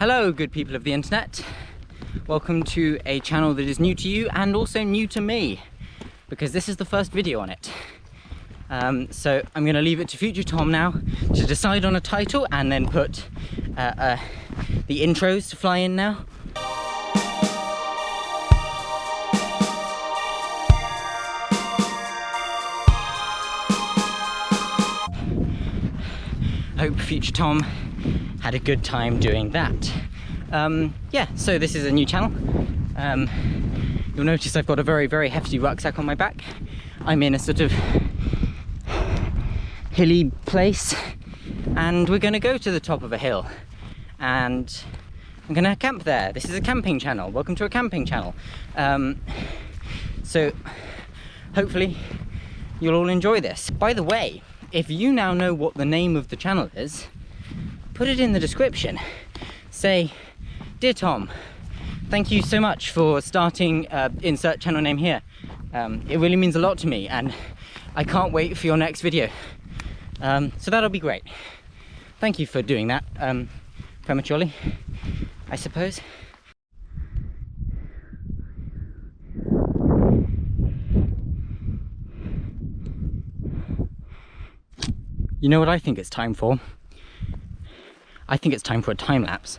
Hello, good people of the internet. Welcome to a channel that is new to you and also new to me, because this is the first video on it. So I'm going to leave it to future Tom now to decide on a title and then put the intros to fly in now. Hope future Tom had a good time doing that. Yeah, so this is a new channel. You'll notice I've got a very hefty rucksack on my back. I'm in a sort of hilly place and we're going to go to the top of a hill and I'm going to camp there. This is a camping channel. Welcome to a camping channel. So hopefully you'll all enjoy this. By the way, if you now know what the name of the channel is, put it in the description. Say, "Dear Tom, thank you so much for starting insert channel name here. It really means a lot to me and I can't wait for your next video." So that'll be great. Thank you for doing that prematurely, I suppose. You know what I think it's time for? I think it's time for a time lapse.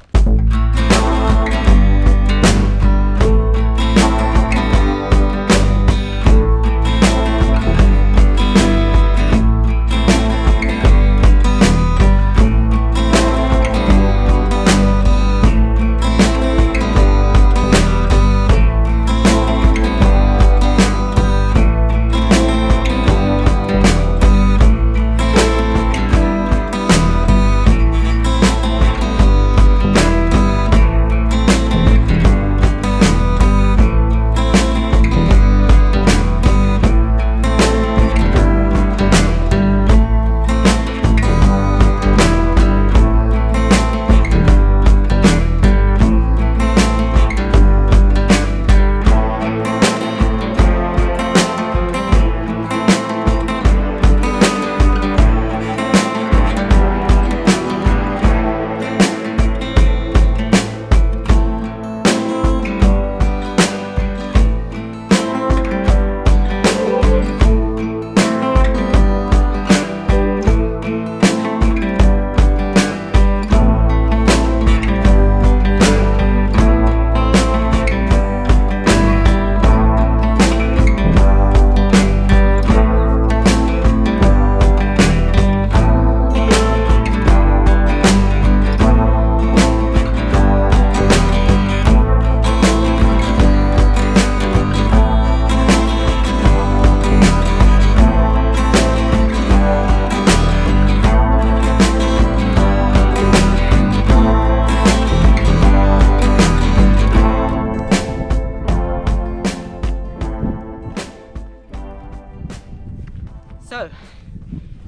So,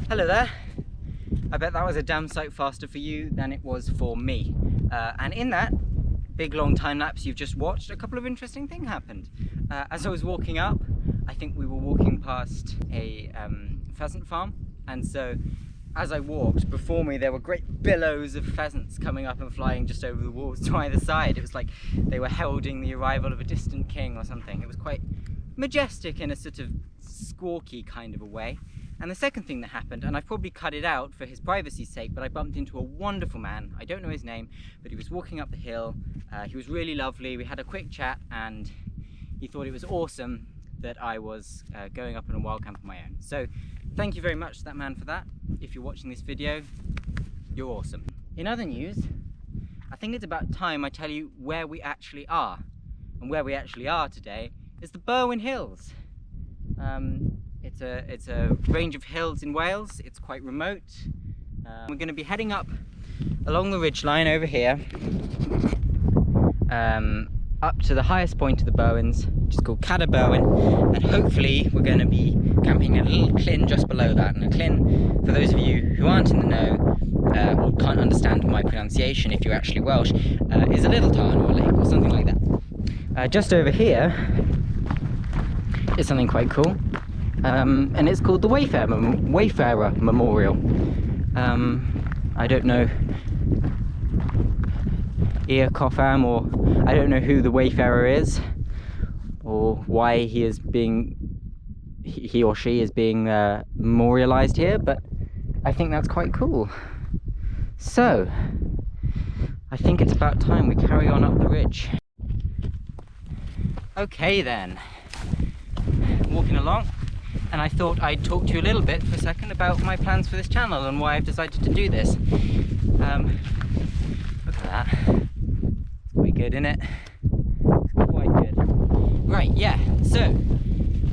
hello there. I bet that was a damn sight faster for you than it was for me. And in that big long time lapse you've just watched, a couple of interesting things happened. As I was walking up, I think we were walking past a pheasant farm, and so as I walked, before me there were great billows of pheasants coming up and flying just over the walls to either side. It was like they were heralding the arrival of a distant king or something. It was quite majestic in a sort of squawky kind of a way. And the second thing that happened, and I've probably cut it out for his privacy's sake, but I bumped into a wonderful man. I don't know his name, but he was walking up the hill. He was really lovely. We had a quick chat and he thought it was awesome that I was going up on a wild camp of my own. So thank you very much to that man for that. If you're watching this video, you're awesome. In other news, I think it's about time I tell you where we actually are. And where we actually are today is the Berwyn Hills. It's a range of hills in Wales. It's quite remote. We're going to be heading up along the ridgeline over here, up to the highest point of the Berwyns, which is called Cadair Berwyn, and hopefully we're going to be camping at a little Llyn just below that. And a Llyn, for those of you who aren't in the know or can't understand my pronunciation if you're actually Welsh, is a little tarn or a lake or something like that. Just over here is something quite cool. And it's called the Wayfarer Memorial. I don't know Llyn Lluncaws, or I don't know who the wayfarer is, or why he or she is being memorialized here, but I think that's quite cool. So I think it's about time we carry on up the ridge. Okay then, walking along, and I thought I'd talk to you a little bit for a second about my plans for this channel and why I've decided to do this. Look at that, it's quite good, isn't it? It's quite good. Right, yeah, so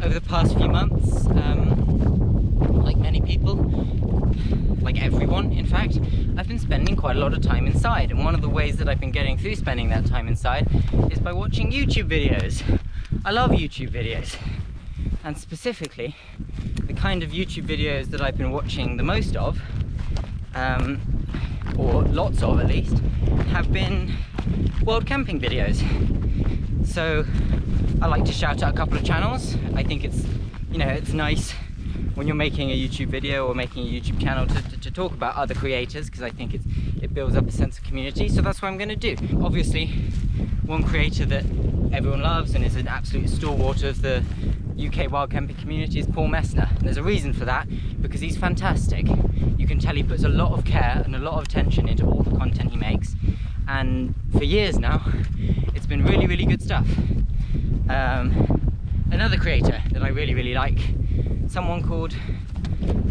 over the past few months, like many people, like everyone in fact, I've been spending quite a lot of time inside, and one of the ways that I've been getting through spending that time inside is by watching YouTube videos. I love YouTube videos, and specifically the kind of YouTube videos that I've been watching the most of, or lots of at least, have been wild camping videos. So I like to shout out a couple of channels. I think it's, you know, it's nice when you're making a YouTube video or making a YouTube channel to talk about other creators, because I think it builds up a sense of community. So that's what I'm going to do. Obviously, one creator that everyone loves and is an absolute stalwart of the UK wild camping community is Paul Messner. And there's a reason for that, because he's fantastic. You can tell he puts a lot of care and a lot of attention into all the content he makes, and for years now it's been really, really good stuff. Another creator that I really like, someone called,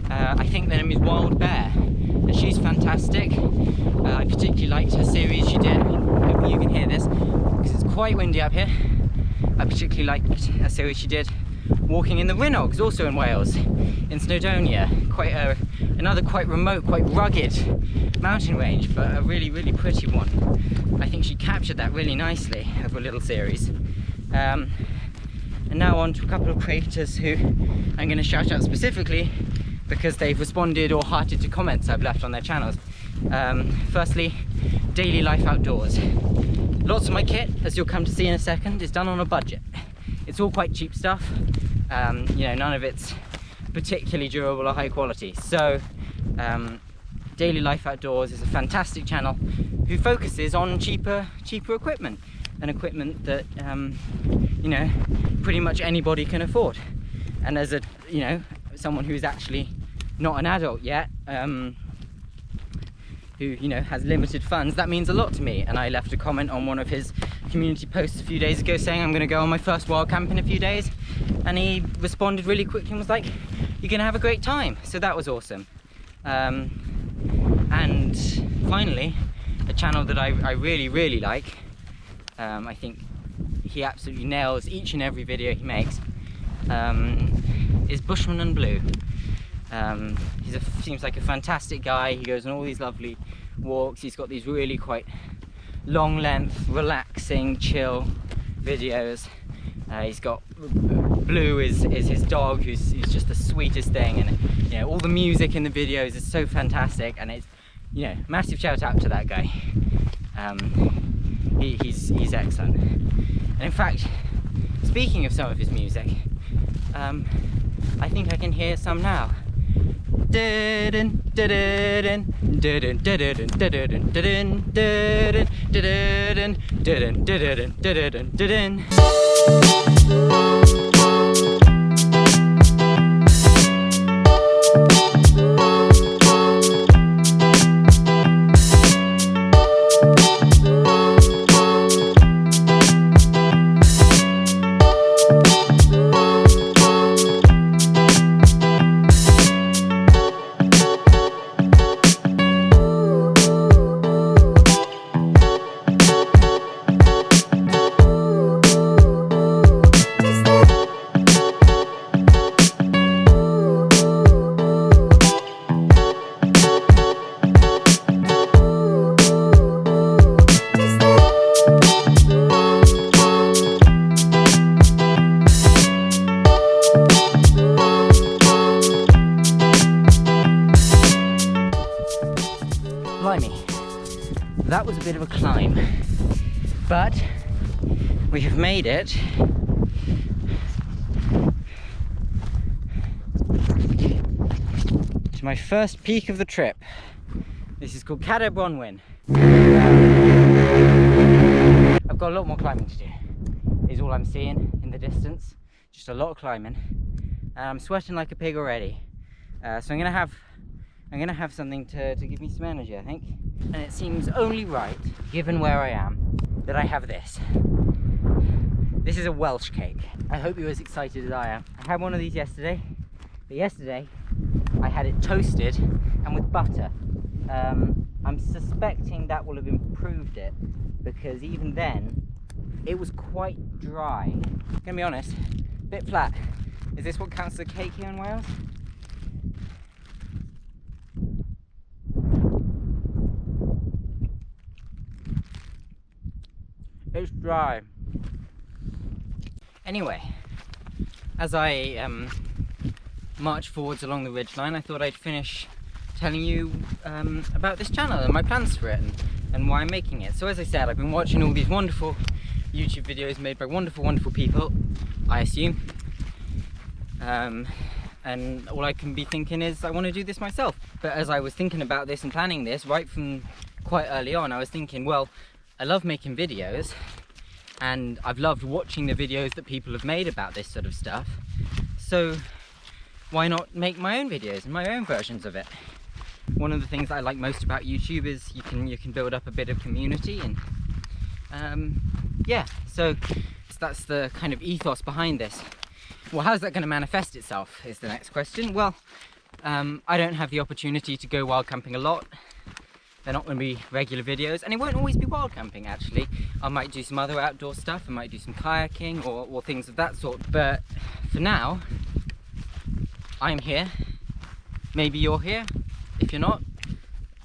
I think their name is Wild Bear, and she's fantastic. I particularly liked her series she did. Hopefully you can hear this because it's quite windy up here. I particularly liked a series she did walking in the Llyn Lluncaws, also in Wales, in Snowdonia. Quite another quite remote, quite rugged mountain range, but a really, really pretty one. I think she captured that really nicely over a little series. And now on to a couple of creators who I'm going to shout out specifically because they've responded or hearted to comments I've left on their channels. Firstly, Daily Life Outdoors. Lots of my kit, as you'll come to see in a second, is done on a budget. It's all quite cheap stuff. You know, none of it's particularly durable or high quality. So Daily Life Outdoors is a fantastic channel who focuses on cheaper equipment, and equipment that you know, pretty much anybody can afford. And as a, you know, someone who is actually not an adult yet, who, you know, has limited funds, that means a lot to me. And I left a comment on one of his community posts a few days ago saying I'm going to go on my first wild camp in a few days, and he responded really quickly and was like, you're going to have a great time. So that was awesome. And finally, a channel that I really like, I think he absolutely nails each and every video he makes, is Bushman and Blue. Seems like a fantastic guy. He goes on all these lovely walks. He's got these really quite long length, relaxing, chill videos. He's got Blue is his dog, who's just the sweetest thing, and you know, all the music in the videos is so fantastic, and it's, you know, massive shout out to that guy. He's excellent. And in fact, speaking of some of his music, I think I can hear some now. Blimey, that was a bit of a climb, but we have made it to my first peak of the trip. This is called Cadair Bronwyn. got a lot more climbing to do, is all I'm seeing in the distance. Just a lot of climbing. I'm sweating like a pig already. So I'm gonna have something to give me some energy, I think. And it seems only right, given where I am, that I have this. This is a Welsh cake. I hope you're as excited as I am. I had one of these yesterday, but yesterday I had it toasted and with butter. I'm suspecting that will have improved it, because even then it was quite dry. I'm gonna be honest, a bit flat. Is this what counts as a cake here in Wales? It's dry. Anyway, as I march forwards along the ridgeline, I thought I'd finish telling you about this channel and my plans for it and why I'm making it. So as I said, I've been watching all these wonderful YouTube videos made by wonderful, wonderful people, I assume. And all I can be thinking is I want to do this myself. But as I was thinking about this and planning this, right from quite early on, I was thinking, well, I love making videos, and I've loved watching the videos that people have made about this sort of stuff. So why not make my own videos and my own versions of it? One of the things that I like most about YouTube is you can build up a bit of community, and yeah, so that's the kind of ethos behind this. Well, how's that going to manifest itself is the next question. Well, I don't have the opportunity to go wild camping a lot. They're not going to be regular videos, and it won't always be wild camping actually. I might do some other outdoor stuff, I might do some kayaking or things of that sort, but for now I'm here. Maybe you're here. If you're not,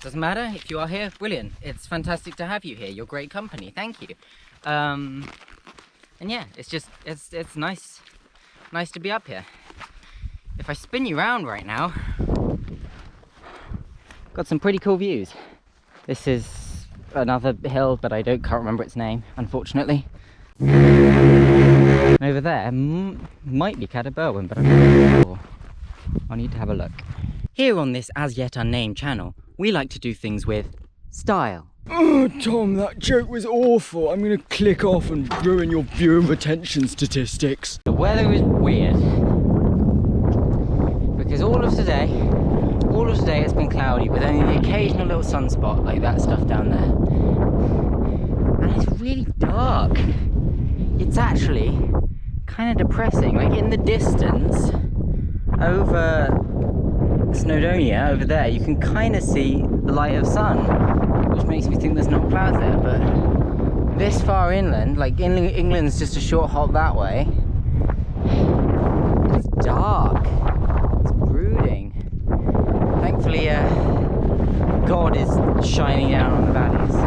doesn't matter. If you are here, brilliant. It's fantastic to have you here. You're great company, thank you. And yeah, it's nice to be up here. If I spin you around right now, got some pretty cool views. This is another hill, but I can't remember its name, unfortunately. Over there might be Berwyn, but I'm not sure. I'll need to have a look. Here on this as yet unnamed channel, we like to do things with style. Oh, Tom, that joke was awful. I'm gonna click off and ruin your viewer retention statistics. The weather is weird, because all of today it's been cloudy with only the occasional little sunspot like that stuff down there. And it's really dark. It's actually kind of depressing. Like in the distance, over Snowdonia, over there, you can kind of see the light of sun, which makes me think there's no clouds there, but this far inland, like England's just a short hop that way, it's dark, it's brooding. Thankfully, God is shining down on the valleys, so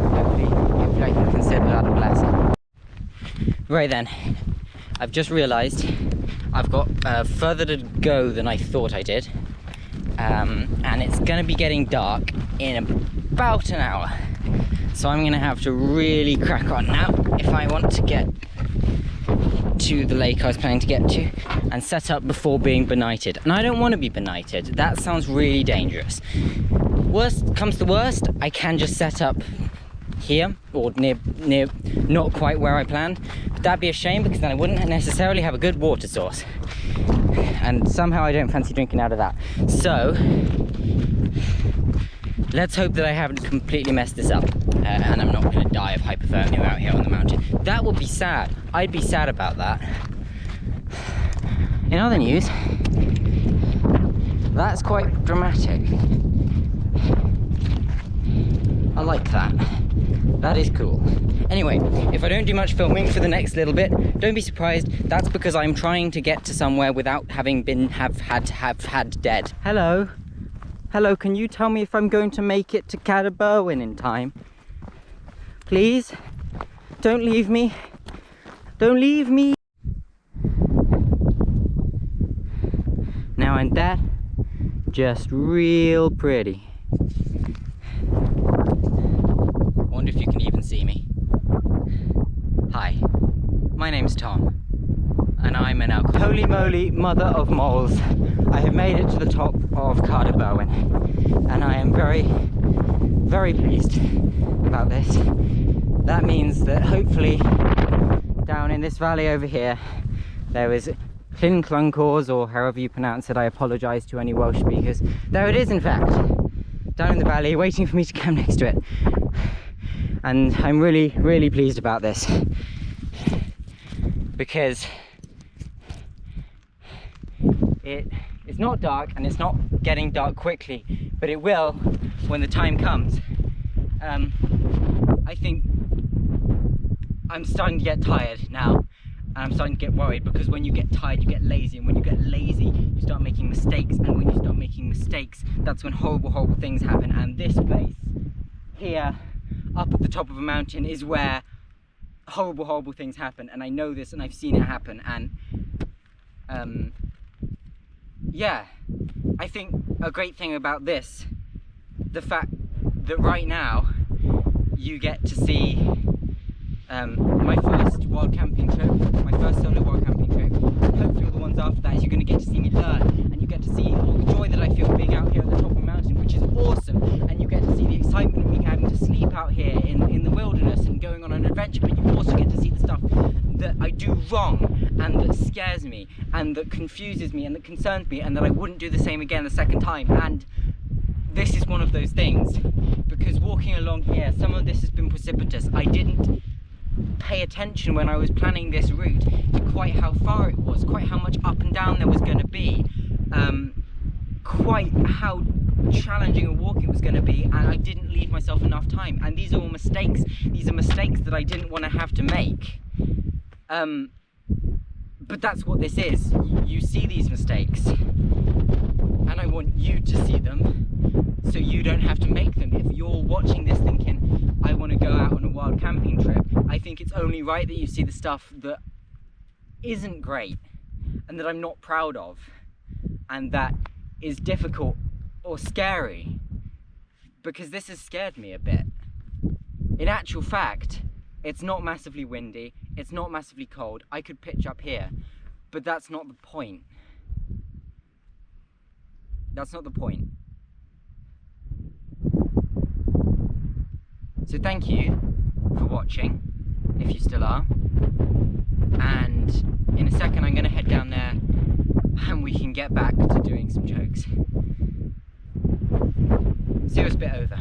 hopefully I can consider that a blessing. Right then, I've just realised I've got further to go than I thought I did, and it's going to be getting dark in about an hour, so I'm going to have to really crack on now if I want to get to the lake I was planning to get to and set up before being benighted. And I don't want to be benighted, that sounds really dangerous. Worst comes to worst, I can just set up here or near not quite where I planned, but that'd be a shame because then I wouldn't necessarily have a good water source, and somehow I don't fancy drinking out of that. So let's hope that I haven't completely messed this up, and I'm not going to die of hypothermia out here on the mountain. That would be sad. I'd be sad about that. In other news, that's quite dramatic. I like that. That is cool. Anyway, if I don't do much filming for the next little bit, don't be surprised. That's because I'm trying to get to somewhere without having had dead. Hello. Hello, can you tell me if I'm going to make it to Berwyn in time? Please? Don't leave me. Don't leave me. Now ain't that just real pretty? Wonder if you can even see me. Hi, my name's Tom, and I'm an holy moly mother of moles. I have made it to the top of Berwyn, and I am very, very pleased about this. that means that hopefully down in this valley over here there is Llyn Lluncaws, or however you pronounce it. I apologise to any Welsh speakers. There it is, in fact, down in the valley, waiting for me to come next to it. And I'm really, really pleased about this, because it's not dark, and it's not getting dark quickly, but it will when the time comes. I think I'm starting to get tired now, and I'm starting to get worried, because when you get tired you get lazy, and when you get lazy you start making mistakes, and when you start making mistakes that's when horrible things happen. And this place here up at the top of a mountain is where horrible things happen, and I know this and I've seen it happen. And yeah, I think a great thing about this, the fact that right now you get to see my first wild camping trip, my first solo wild camping trip, and hopefully all the ones after that, is you're going to get to see me learn, and you get to see all the joy that I feel being out here at the top of the mountain, which is awesome, and you get to see the excitement of me having to sleep out here in the wilderness and going on an adventure. But you also get to see the stuff that I do wrong, and that scares me, and that confuses me, and that concerns me, and that I wouldn't do the same again the second time. And this is one of those things, because walking along here, some of this has been precipitous. I didn't pay attention when I was planning this route to quite how far it was, quite how much up and down there was going to be, quite how challenging a walk it was going to be, and I didn't leave myself enough time. And these are all mistakes. These are mistakes that I didn't want to have to make. But that's what this is. You see these mistakes, and I want you to see them so you don't have to make them. If you're watching this thinking, I want to go out on a wild camping trip, I think it's only right that you see the stuff that isn't great, and that I'm not proud of, and that is difficult or scary, because this has scared me a bit. In actual fact, it's not massively windy, it's not massively cold. I could pitch up here, but that's not the point. That's not the point. So thank you for watching, if you still are. And in a second I'm going to head down there and we can get back to doing some jokes. Serious bit over.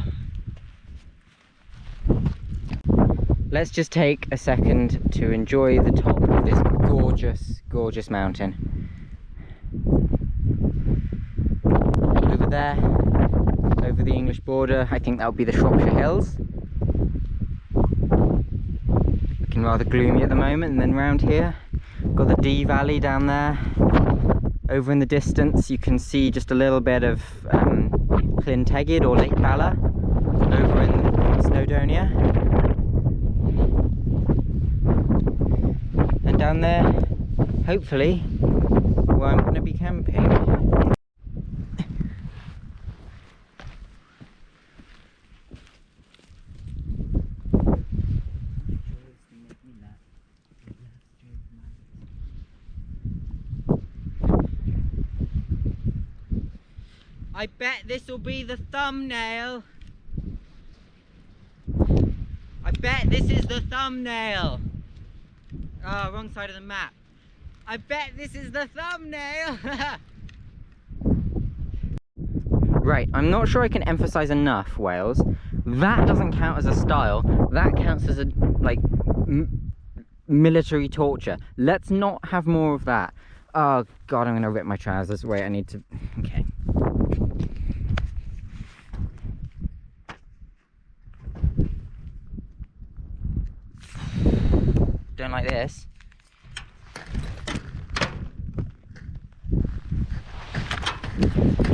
Let's just take a second to enjoy the top of this gorgeous mountain. Over there, over the English border, I think that would be the Shropshire Hills. Looking rather gloomy at the moment. And then round here, got the Dee Valley down there. Over in the distance you can see just a little bit of Llyn Tegid, or Lake Bala, over in Snowdonia. And down there, hopefully, where I'm going to be camping. I bet this will be the thumbnail. I bet this is the thumbnail. Oh, wrong side of the map. I bet this is the thumbnail. Right, I'm not sure I can emphasize enough, Wales. That doesn't count as a style. That counts as a, like, military torture. Let's not have more of that. Oh God, I'm gonna rip my trousers. Wait, I need to, okay. Don't like this.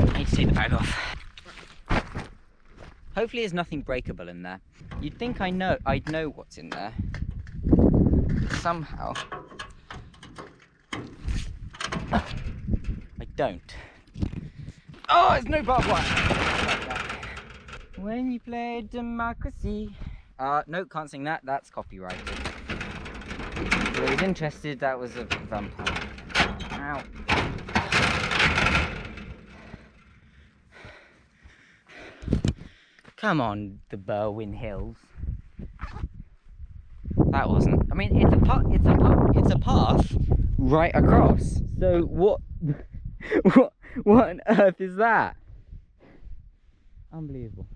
I need to take the bag off. Hopefully there's nothing breakable in there. You'd think I'd know what's in there. Somehow I don't. Oh, there's no barbed wire. When you play democracy. No, can't sing that. That's copyrighted. If I was interested, that was a vampire. Ow. Come on, the Berwyn Hills. That wasn't. I mean, it's a path right across. So what? what on earth is that? Unbelievable.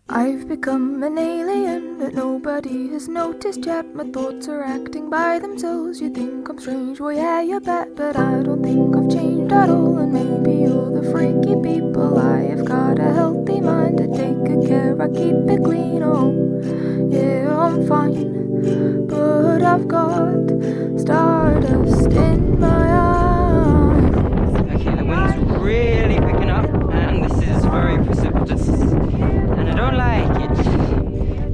I've become an alien, but nobody has noticed yet. My thoughts are acting by themselves. You think I'm strange, well yeah, you bet. But I don't think I've changed at all. And maybe you're the freaky people. I have got a healthy mind to take good care. I keep it clean, oh yeah, I'm fine. But I've got stardust in my eyes. Okay, the wind's really picking up, and this is very precipitous. And I don't like it.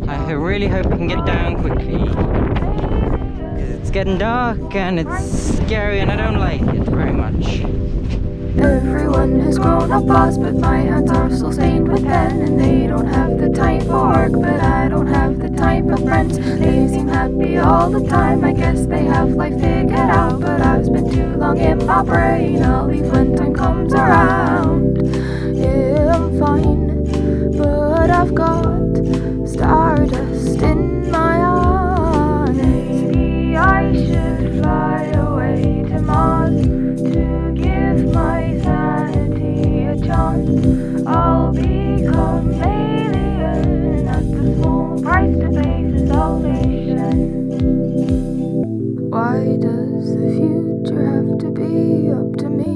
I really hope I can get down quickly. Because it's getting dark and it's scary and I don't like it very much. Everyone has grown up fast, but my hands are still stained with pen. And they don't have the time for work, but I don't have the time for friends. They seem happy all the time, I guess they have life figured out. But I've spent too long in my brain, I'll leave when time comes around. Yeah, I'm fine, but I've got stardust in my eyes. Maybe I should fly away to Mars to give my sanity a chance. I'll become alien at the small price to pay for salvation. Why does the future have to be up to me,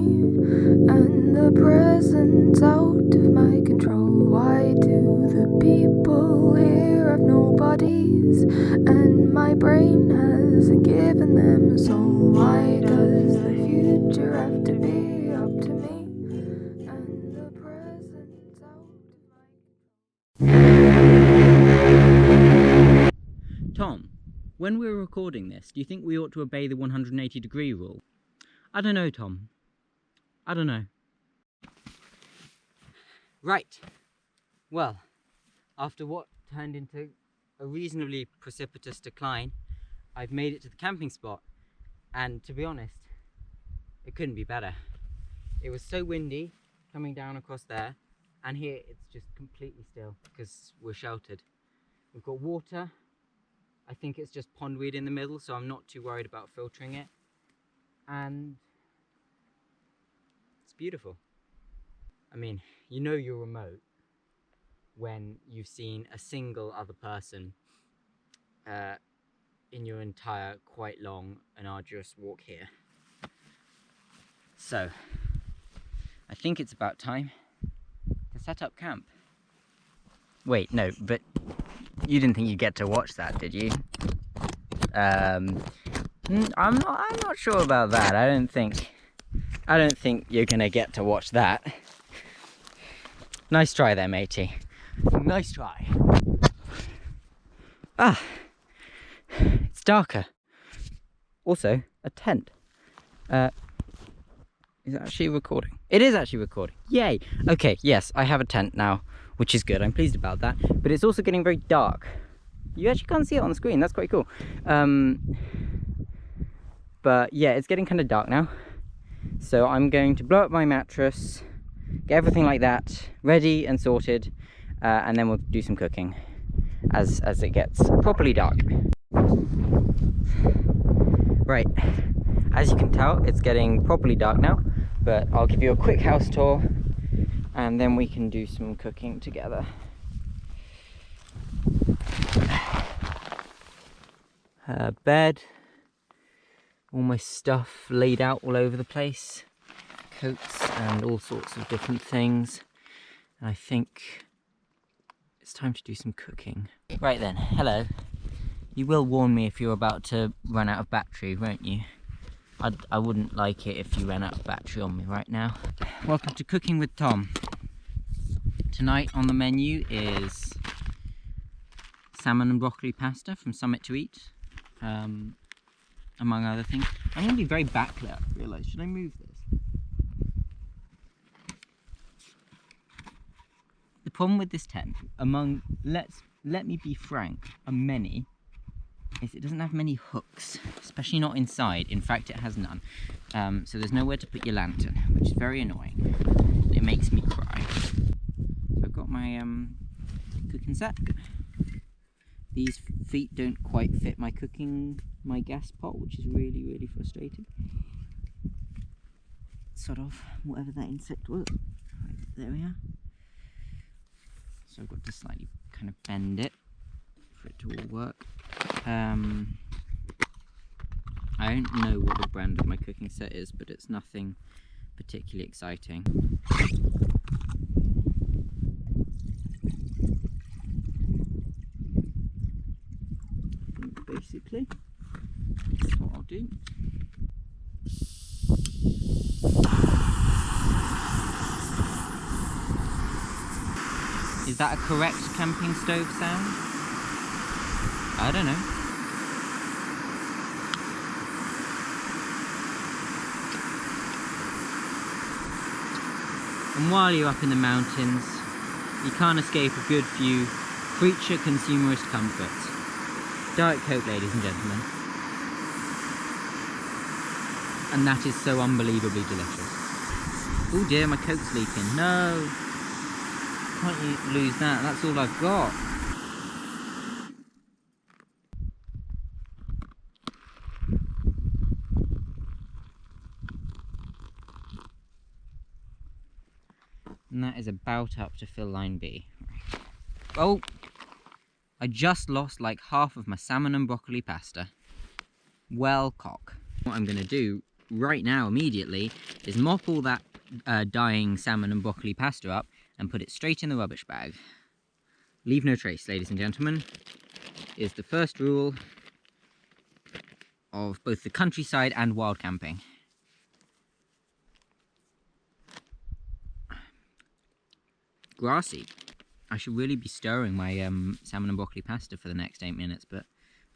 and the present's out of my control? Why do the people here have no bodies, and my brain hasn't given them a soul? Why does the future have to be up to me, and the present's out of my control? Tom, when we're recording this, do you think we ought to obey the 180-degree rule? I don't know, Tom. I don't know. Right. Well, after what turned into a reasonably precipitous decline, I've made it to the camping spot. And to be honest, it couldn't be better. It was so windy coming down across there, and here it's just completely still because we're sheltered. We've got water. I think it's just pondweed in the middle, so I'm not too worried about filtering it. And it's beautiful. I mean, you know you're remote when you've seen a single other person in your entire quite long and arduous walk here. So, I think it's about time to set up camp. Wait, no, but you didn't think you'd get to watch that, did you? I'm not sure about that. I don't think you're gonna get to watch that. Nice try there, matey. Nice try. Ah, it's darker. Also, a tent. Is it actually recording? It is actually recording. Yay! Okay, yes, I have a tent now, which is good. I'm pleased about that. But it's also getting very dark. You actually can't see it on the screen. That's quite cool. But yeah, it's getting kind of dark now. So I'm going to blow up my mattress, get everything like that ready and sorted, and then we'll do some cooking as it gets properly dark. Right, as you can tell, it's getting properly dark now, but I'll give you a quick house tour and then we can do some cooking together. Bed, all my stuff laid out all over the place, coats and all sorts of different things. And I think it's time to do some cooking. Right then, hello. You will warn me if you're about to run out of battery, won't you? I wouldn't like it if you ran out of battery on me right now. Welcome to Cooking with Tom. Tonight on the menu is salmon and broccoli pasta from Summit to Eat, among other things. I'm going to be very backlit, I realise. Should I move this? The problem with this tent, let me be frank, many, is it doesn't have many hooks, especially not inside. In fact, it has none. So there's nowhere to put your lantern, which is very annoying. It makes me cry. So I've got my cooking set. these feet don't quite fit my gas pot, which is really, really frustrating. Sort of, whatever that insect was. Right, there we are. So I've got to slightly kind of bend it for it to all work. I don't know what the brand of my cooking set is, but it's nothing particularly exciting. Basically, that's what I'll do. Is that a correct camping stove sound? I don't know. And while you're up in the mountains, you can't escape a good few creature consumerist comforts. Diet Coke, ladies and gentlemen. And that is so unbelievably delicious. Oh dear, my Coke's leaking. No! Can't you lose that? That's all I've got. And that is about up to fill line B. Oh! I just lost like half of my salmon and broccoli pasta. Well, cock. What I'm going to do right now, immediately, is mop all that dying salmon and broccoli pasta up and put it straight in the rubbish bag. Leave no trace, ladies and gentlemen, is the first rule of both the countryside and wild camping. Grassy. I should really be stirring my salmon and broccoli pasta for the next 8 minutes, but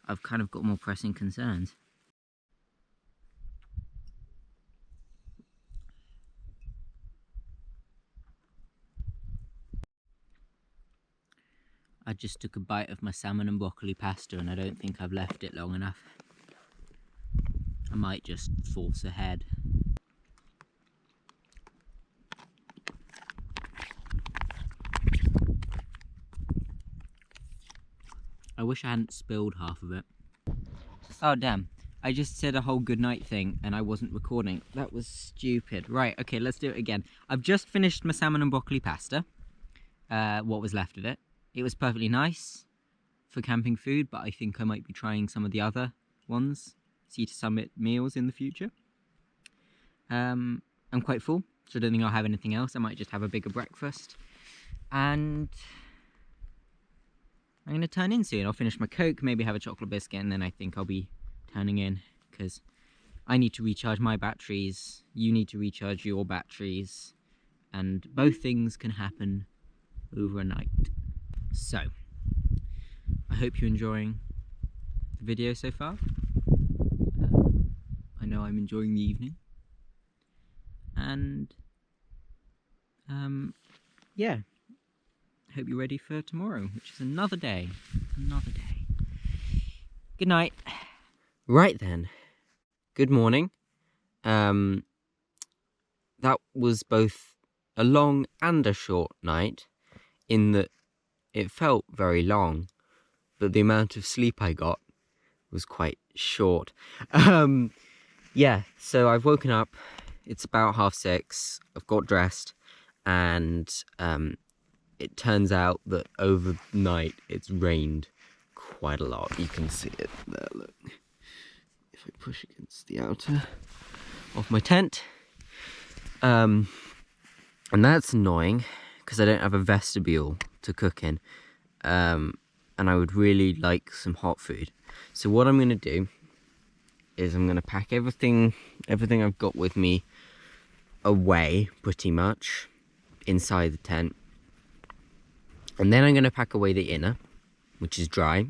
I've kind of got more pressing concerns. I just took a bite of my salmon and broccoli pasta and I don't think I've left it long enough. I might just force ahead. I wish I hadn't spilled half of it. Oh damn, I just said a whole goodnight thing and I wasn't recording. That was stupid. Right, okay, let's do it again. I've just finished my salmon and broccoli pasta. What was left of it. It was perfectly nice for camping food, but I think I might be trying some of the other ones, Sea to Summit meals in the future. I'm quite full, so I don't think I'll have anything else. I might just have a bigger breakfast. And I'm going to turn in soon. I'll finish my Coke, maybe have a chocolate biscuit, and then I think I'll be turning in, because I need to recharge my batteries, you need to recharge your batteries, and both things can happen overnight. So, I hope you're enjoying the video so far. I know I'm enjoying the evening. And, yeah. Hope you're ready for tomorrow, which is another day. Another day. Good night. Right then. Good morning. That was both a long and a short night, in that it felt very long, but the amount of sleep I got was quite short. Yeah, so I've woken up, it's about 6:30, I've got dressed, and it turns out that overnight it's rained quite a lot. You can see it there, look. If I push against the outer of my tent. And that's annoying, because I don't have a vestibule to cook in. And I would really like some hot food. So what I'm going to do is I'm going to pack everything I've got with me away, pretty much, inside the tent. And then I'm going to pack away the inner, which is dry.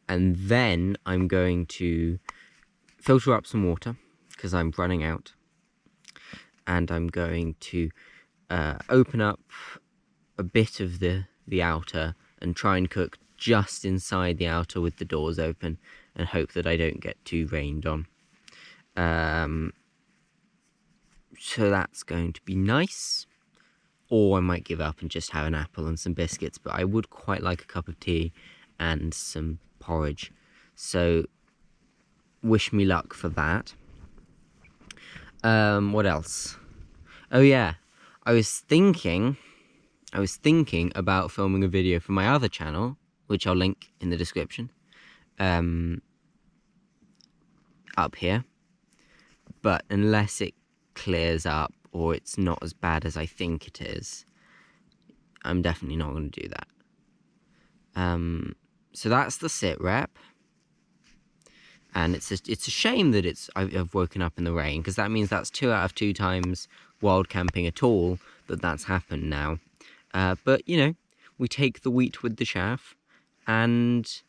And then I'm going to filter up some water, because I'm running out. And I'm going to open up a bit of the outer and try and cook just inside the outer with the doors open, and hope that I don't get too rained on. So that's going to be nice. Or I might give up and just have an apple and some biscuits, but I would quite like a cup of tea and some porridge. So wish me luck for that. What else? Oh yeah, I was thinking about filming a video for my other channel, which I'll link in the description, up here. But unless it clears up or it's not as bad as I think it is, I'm definitely not going to do that. So that's the sit rep. And it's a shame that I've woken up in the rain, because that means that's 2 out of 2 times wild camping at all that's happened now. But, you know, we take the wheat with the chaff, and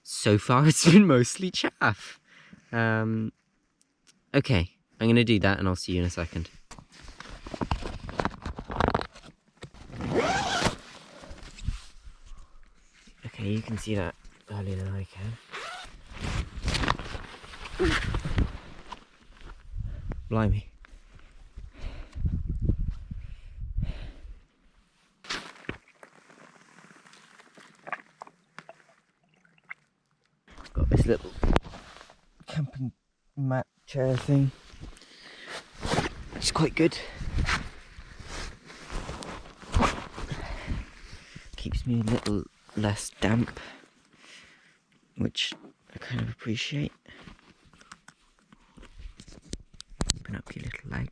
so far it's been mostly chaff. Okay, I'm going to do that and I'll see you in a second. Okay, you can see that earlier than I can. Ooh. Blimey. Got this little camping mat chair thing. It's quite good. Keeps me a little less damp, which I kind of appreciate. Open up your little legs.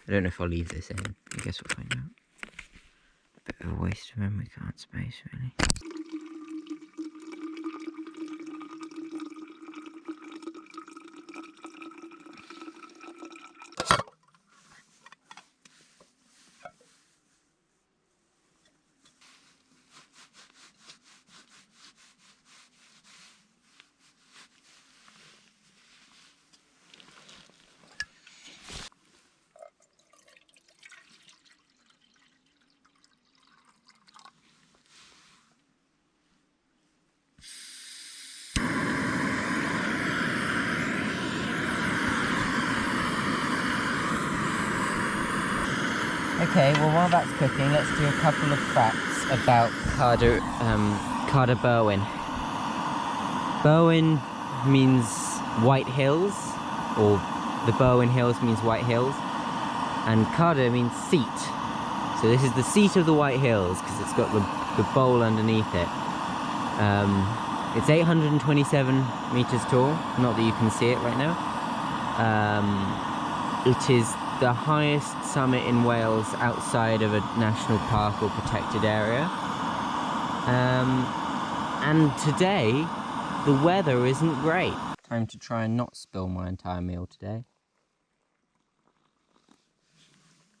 I don't know if I'll leave this in. I guess we'll find out. A bit of a waste of memory card space, really. Okay, well while that's cooking, let's do a couple of facts about Carder Berwyn. Berwyn means White Hills, or the Berwyn Hills means White Hills, and Carder means seat. So this is the seat of the White Hills, because it's got the bowl underneath it. It's 827 meters tall, not that you can see it right now. It is the highest summit in Wales outside of a national park or protected area. And today, the weather isn't great. Time to try and not spill my entire meal today.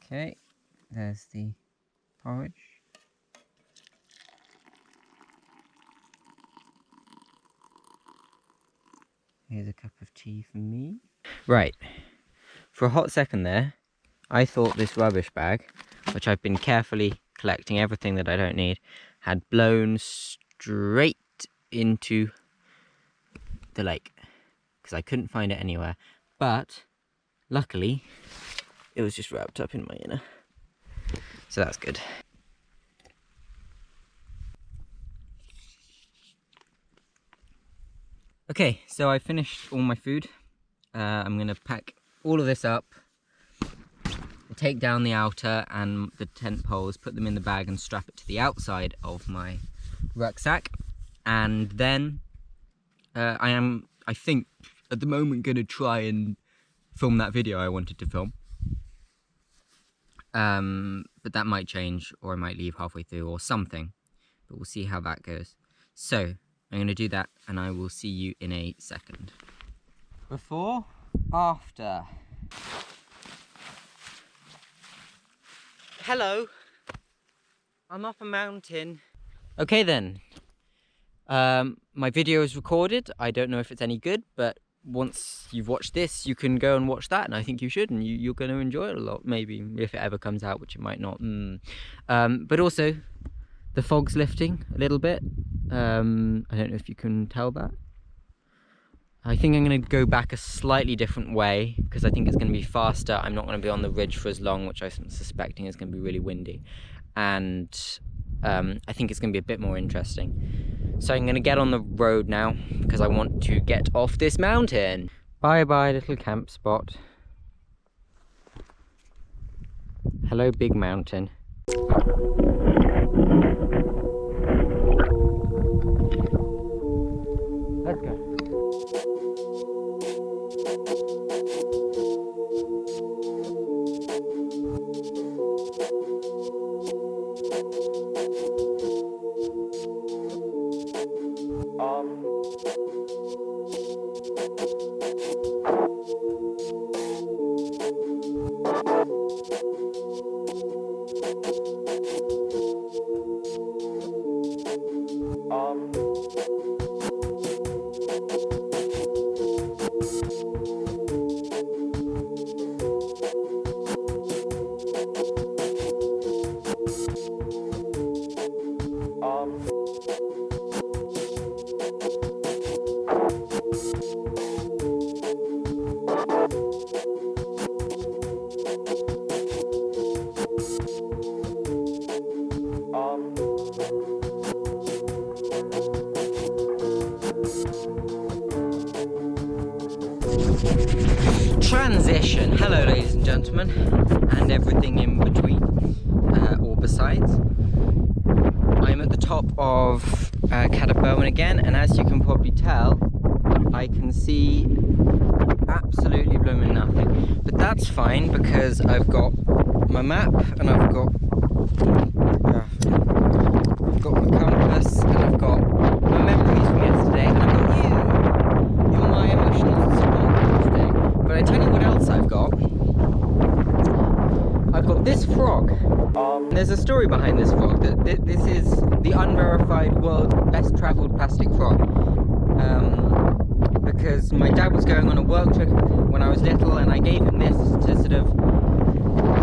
Okay, there's the porridge. Here's a cup of tea for me. Right. For a hot second there, I thought this rubbish bag, which I've been carefully collecting everything that I don't need, had blown straight into the lake, because I couldn't find it anywhere. But luckily, it was just wrapped up in my inner. So that's good. Okay, so I finished all my food. I'm going to pack all of this up, take down the outer and the tent poles, put them in the bag and strap it to the outside of my rucksack. And then I think at the moment going to try and film that video I wanted to film. But that might change, or I might leave halfway through or something, but we'll see how that goes. So I'm going to do that and I will see you in a second. Before, after. Hello, I'm up a mountain. Okay then, my video is recorded. I don't know if it's any good, but once you've watched this, you can go and watch that, and I think you should, and you're going to enjoy it a lot, maybe, if it ever comes out, which it might not. But also, the fog's lifting a little bit. I don't know if you can tell that. I think I'm going to go back a slightly different way, because I think it's going to be faster. I'm not going to be on the ridge for as long, which I'm suspecting is going to be really windy. And I think it's going to be a bit more interesting. So I'm gonna get on the road now because I want to get off this mountain. Bye bye little camp spot. Hello big mountain. Let's go. Transition. Hello ladies and gentlemen, and everything in between, or besides. I'm at the top of Berwyn again, and as you can probably tell, I can see absolutely blooming nothing. But that's fine because I've got my map and I've got my compass and I've got my memories from yesterday and I've got you. You're my emotional support for today. But I tell you what else I've got. I've got this frog. There's a story behind this frog. That this is the unverified world's best travelled plastic frog. Because my dad was going on a work trip when I was little, and I gave him this to sort of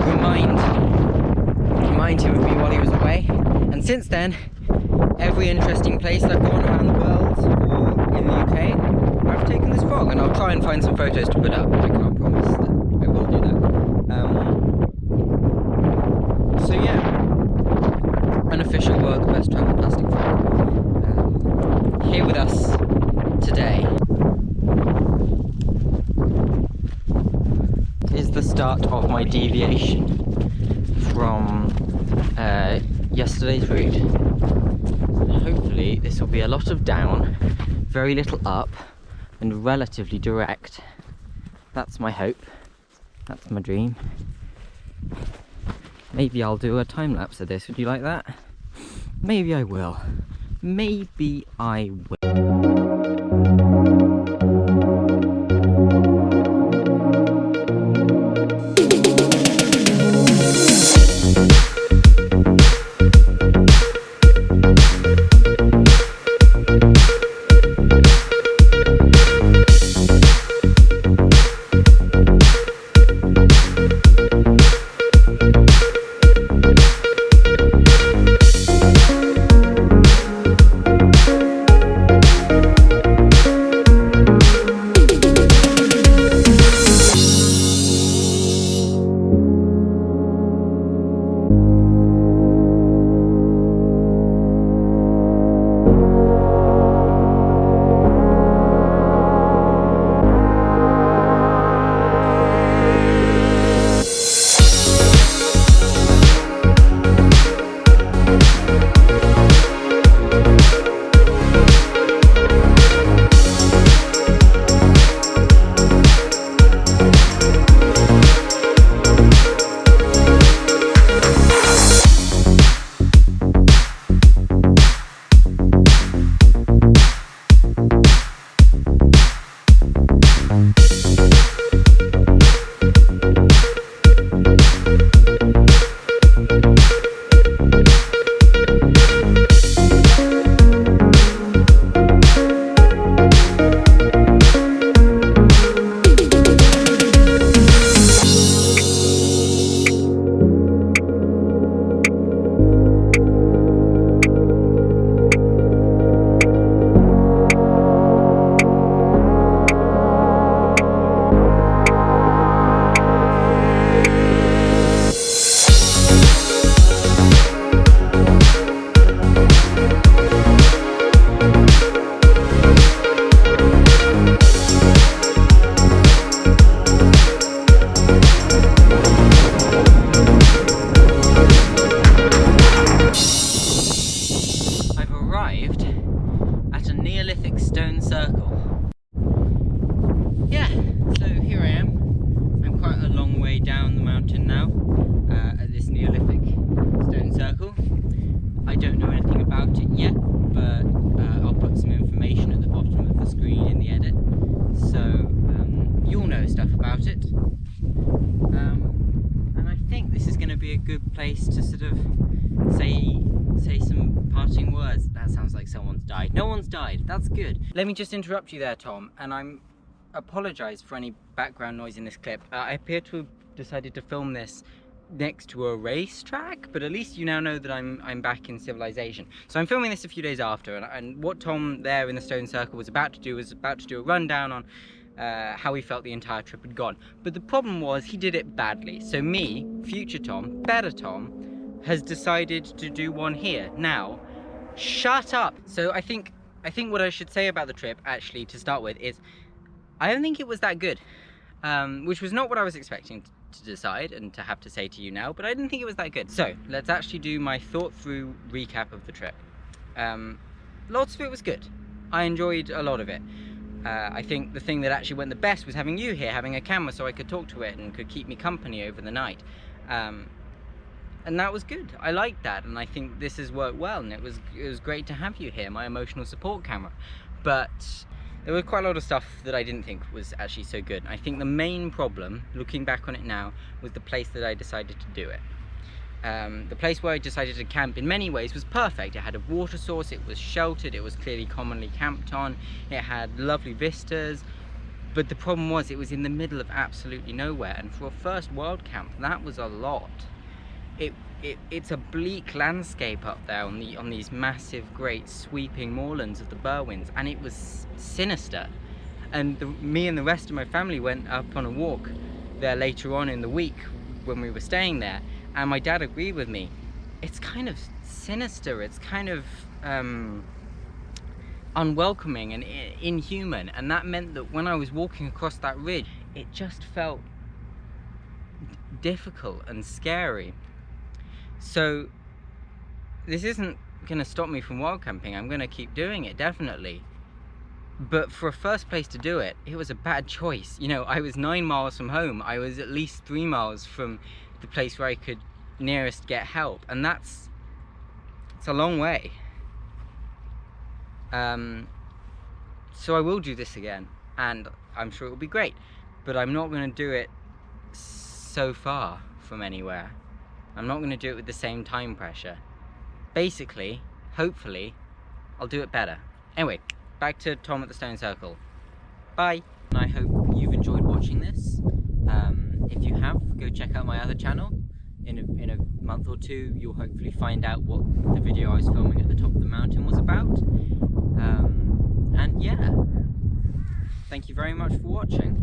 remind him of me while he was away. And since then, every interesting place I've gone around the world or in the UK, I've taken this frog, and I'll try and find some photos to put up, but I can't promise that I will do that. So yeah, unofficial world's best travelled plastic frog. Here with us today is the start of my deviation from yesterday's route. Hopefully this will be a lot of down, very little up, and relatively direct. That's my hope. That's my dream. Maybe I'll do a time lapse of this. Would you like that? Maybe I will. Maybe I will. Neolithic stone circle. Yeah, so here I am. I'm quite a long way down the mountain now at this Neolithic stone circle. I don't know anything about it yet, but I'll put some information at the bottom of the screen in the edit, so you'll know stuff about it. And I think this is going to be a good place to sort of say some parting words. That sounds like someone's died. No one's died. That's good. Let me just interrupt you there, Tom, and I'm apologise for any background noise in this clip. I appear to have decided to film this next to a racetrack, but at least you now know that I'm back in civilization. So I'm filming this a few days after, and what Tom there in the stone circle was about to do a rundown on how he felt the entire trip had gone. But the problem was he did it badly. So me, future Tom, better Tom, has decided to do one here. Now, shut up! So I think what I should say about the trip, actually, to start with, is I don't think it was that good. Which was not what I was expecting to decide and to have to say to you now, but I didn't think it was that good. So, let's actually do my thought-through recap of the trip. Lots of it was good. I enjoyed a lot of it. I think the thing that actually went the best was having you here, having a camera so I could talk to it and could keep me company over the night. And that was good. I liked that, and I think this has worked well, and it was great to have you here, my emotional support camera. But there was quite a lot of stuff that I didn't think was actually so good. I think the main problem, looking back on it now, was the place that I decided to do it. The place where I decided to camp in many ways was perfect. It had a water source, it was sheltered, it was clearly commonly camped on, it had lovely vistas, but the problem was it was in the middle of absolutely nowhere, and for a first wild camp, that was a lot. It's a bleak landscape up there on these massive, great, sweeping moorlands of the Berwyns, and it was sinister. And me and the rest of my family went up on a walk there later on in the week when we were staying there, and my dad agreed with me. It's kind of sinister, it's kind of unwelcoming and inhuman, and that meant that when I was walking across that ridge, it just felt difficult and scary. So this isn't going to stop me from wild camping. I'm going to keep doing it, definitely. But for a first place to do it, it was a bad choice. You know, I was 9 miles from home. I was at least 3 miles from the place where I could nearest get help, and it's a long way. So I will do this again, and I'm sure it will be great, but I'm not going to do it so far from anywhere. I'm not going to do it with the same time pressure. Basically, hopefully, I'll do it better. Anyway, back to Tom at the Stone Circle. Bye! And I hope you've enjoyed watching this. If you have, go check out my other channel. In a month or two, you'll hopefully find out what the video I was filming at the top of the mountain was about. And yeah, thank you very much for watching.